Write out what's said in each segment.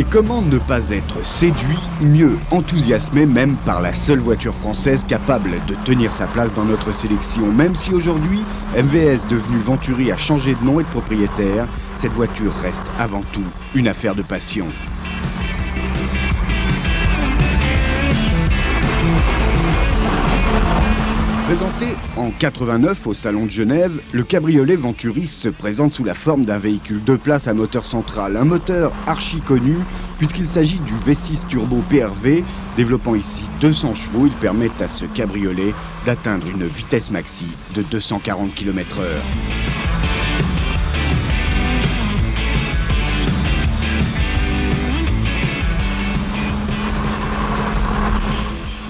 Et comment ne pas être séduit, mieux enthousiasmé même par la seule voiture française capable de tenir sa place dans notre sélection. Même si aujourd'hui, MVS devenu Venturi a changé de nom et de propriétaire, cette voiture reste avant tout une affaire de passion. Présenté en 89 au Salon de Genève, le cabriolet Venturi se présente sous la forme d'un véhicule 2 places à moteur central. Un moteur archi connu puisqu'il s'agit du V6 Turbo PRV. Développant ici 200 chevaux, il permet à ce cabriolet d'atteindre une vitesse maxi de 240 km/h.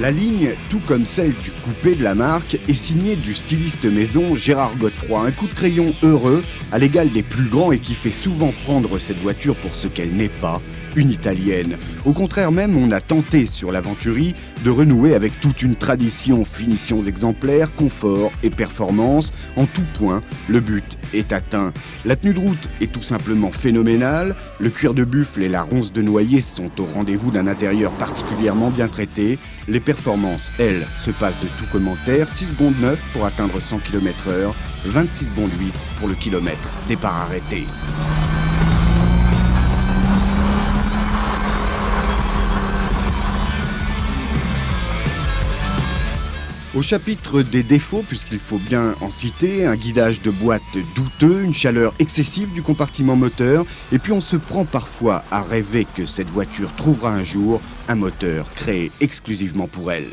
La ligne, tout comme celle du coupé de la marque, est signée du styliste maison Gérard Godefroy. Un coup de crayon heureux, à l'égal des plus grands et qui fait souvent prendre cette voiture pour ce qu'elle n'est pas, une italienne. Au contraire même, on a tenté sur la Venturi de renouer avec toute une tradition, finitions exemplaires, confort et performance. En tout point, le but est atteint. La tenue de route est tout simplement phénoménale. Le cuir de buffle et la ronce de noyer sont au rendez-vous d'un intérieur particulièrement bien traité. Les performances, elles, se passent de tout commentaire. 6 secondes 9 pour atteindre 100 km/h, 26 secondes 8 pour le kilomètre départ arrêté. Au chapitre des défauts, puisqu'il faut bien en citer, un guidage de boîte douteux, une chaleur excessive du compartiment moteur, et puis on se prend parfois à rêver que cette voiture trouvera un jour un moteur créé exclusivement pour elle.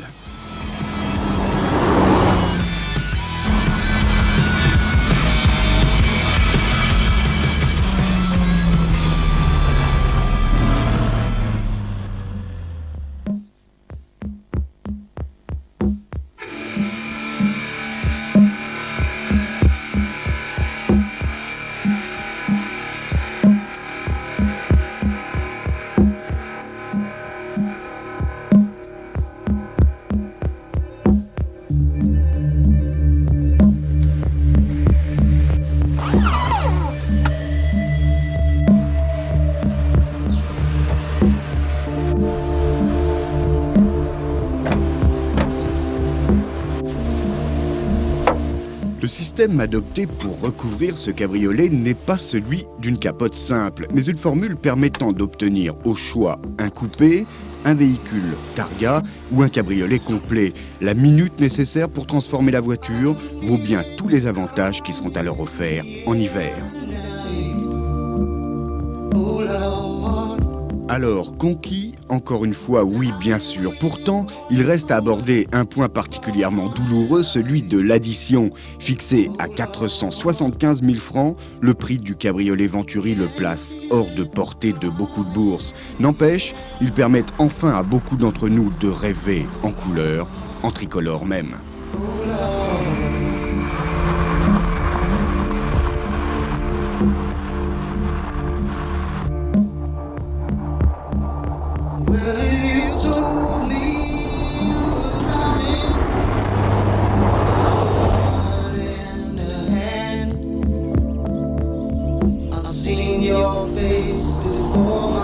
Le système adopté pour recouvrir ce cabriolet n'est pas celui d'une capote simple, mais une formule permettant d'obtenir au choix un coupé, un véhicule targa ou un cabriolet complet. La minute nécessaire pour transformer la voiture vaut bien tous les avantages qui seront alors offerts en hiver. Alors, conquis, encore une fois, oui, bien sûr. Pourtant, il reste à aborder un point particulièrement douloureux, celui de l'addition. Fixé à 475 000 francs, le prix du cabriolet Venturi le place hors de portée de beaucoup de bourses. N'empêche, ils permettent enfin à beaucoup d'entre nous de rêver en couleur, en tricolore même. Your face before